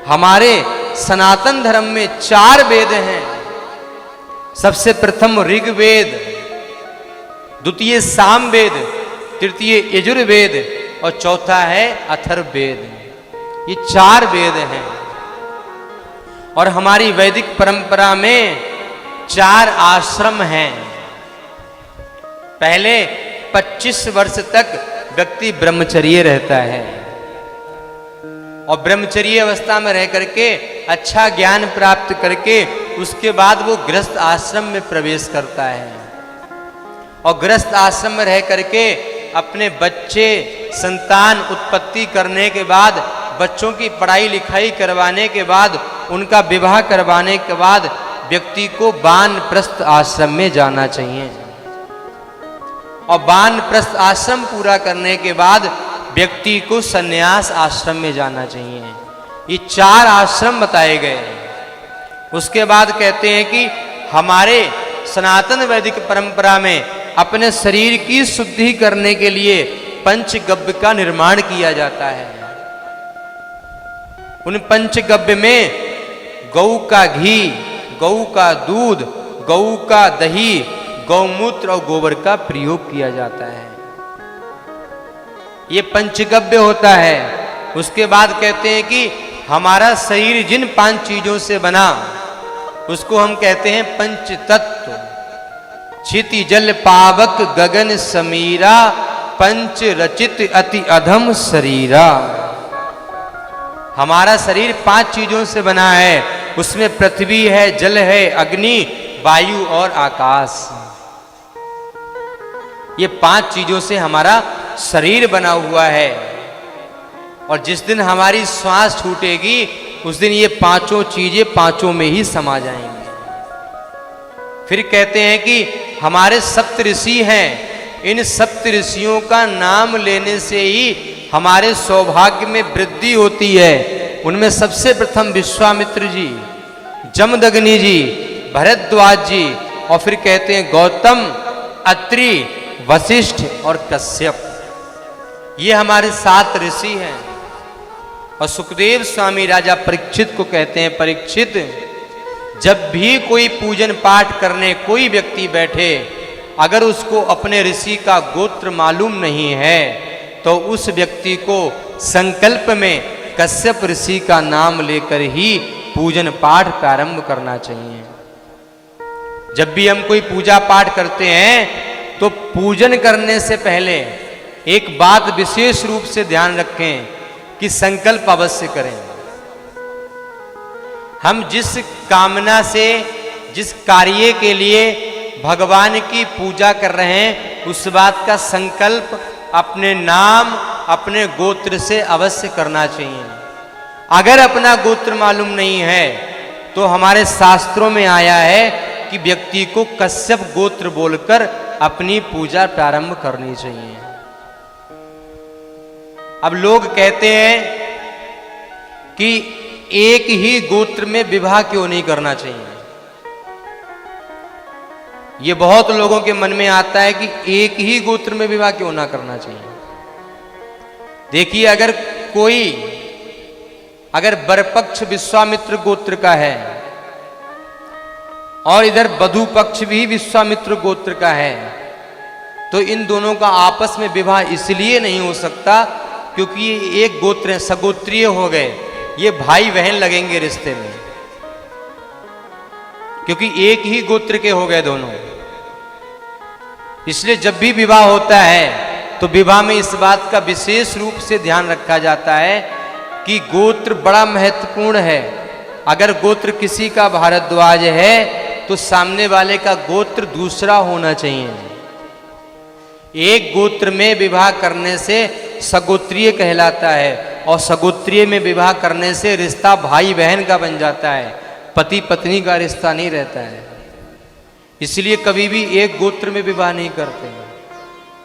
हमारे सनातन धर्म में 4 वेद हैं। सबसे प्रथम ऋग्वेद, द्वितीय सामवेद, तृतीय यजुर्वेद और चौथा है अथर्ववेद। ये 4 वेद हैं। और हमारी वैदिक परंपरा में 4 आश्रम हैं। पहले 25 वर्ष तक व्यक्ति ब्रह्मचर्य रहता है और ब्रह्मचर्य अवस्था में रह करके अच्छा ज्ञान प्राप्त करके उसके बाद वो गृहस्थ आश्रम में प्रवेश करता है। और गृहस्थ आश्रम में रह करके अपने बच्चे संतान उत्पत्ति करने के बाद, बच्चों की पढ़ाई लिखाई करवाने के बाद, उनका विवाह करवाने के बाद व्यक्ति को वानप्रस्थ आश्रम में जाना चाहिए। और वानप्रस्थ आश्रम पूरा करने के बाद व्यक्ति को संन्यास आश्रम में जाना चाहिए। ये 4 आश्रम बताए गए हैं। उसके बाद कहते हैं कि हमारे सनातन वैदिक परंपरा में अपने शरीर की शुद्धि करने के लिए पंचगव्य का निर्माण किया जाता है। उन पंचगव्य में गौ का घी, गौ का दूध, गौ का दही, गौमूत्र और गोबर का प्रयोग किया जाता है। ये पंचगव्य होता है। उसके बाद कहते हैं कि हमारा शरीर जिन 5 चीजों से बना उसको हम कहते हैं पंच तत्व। क्षिति जल पावक गगन समीरा, पंच रचित अति अधम शरीरा। हमारा शरीर 5 चीजों से बना है। उसमें पृथ्वी है, जल है, अग्नि, वायु और आकाश। ये 5 चीजों से हमारा शरीर बना हुआ है। और जिस दिन हमारी श्वास छूटेगी उस दिन ये 5 चीजें 5 में ही समा जाएंगी। फिर कहते हैं कि हमारे सप्त ऋषि हैं। इन सप्त ऋषियों का नाम लेने से ही हमारे सौभाग्य में वृद्धि होती है। उनमें सबसे प्रथम विश्वामित्र जी, जमदग्नि जी, भरद्वाज जी और फिर कहते हैं गौतम, अत्रि, वशिष्ठ और कश्यप। ये हमारे 7 ऋषि हैं। और सुखदेव स्वामी राजा परीक्षित को कहते हैं, परीक्षित जब भी कोई पूजन पाठ करने कोई व्यक्ति बैठे, अगर उसको अपने ऋषि का गोत्र मालूम नहीं है तो उस व्यक्ति को संकल्प में कश्यप ऋषि का नाम लेकर ही पूजन पाठ प्रारंभ करना चाहिए। जब भी हम कोई पूजा पाठ करते हैं तो पूजन करने से पहले एक बात विशेष रूप से ध्यान रखें कि संकल्प अवश्य करें। हम जिस कामना से, जिस कार्य के लिए भगवान की पूजा कर रहे हैं उस बात का संकल्प अपने नाम, अपने गोत्र से अवश्य करना चाहिए। अगर अपना गोत्र मालूम नहीं है तो हमारे शास्त्रों में आया है कि व्यक्ति को कश्यप गोत्र बोलकर अपनी पूजा प्रारंभ करनी चाहिए। अब लोग कहते हैं कि एक ही गोत्र में विवाह क्यों नहीं करना चाहिए। ये बहुत लोगों के मन में आता है कि एक ही गोत्र में विवाह क्यों ना करना चाहिए। देखिए, अगर बरपक्ष विश्वामित्र गोत्र का है और इधर वधू पक्ष भी विश्वामित्र गोत्र का है तो इन दोनों का आपस में विवाह इसलिए नहीं हो सकता क्योंकि ये एक गोत्र है, सगोत्रीय हो गए, ये भाई बहन लगेंगे रिश्ते में, क्योंकि एक ही गोत्र के हो गए दोनों। इसलिए जब भी विवाह होता है तो विवाह में इस बात का विशेष रूप से ध्यान रखा जाता है कि गोत्र बड़ा महत्वपूर्ण है। अगर गोत्र किसी का भारद्वाज है तो सामने वाले का गोत्र दूसरा होना चाहिए। एक गोत्र में विवाह करने से सगोत्रीय कहलाता है और सगोत्रीय में विवाह करने से रिश्ता भाई बहन का बन जाता है, पति पत्नी का रिश्ता नहीं रहता है। इसलिए कभी भी एक गोत्र में विवाह नहीं करते।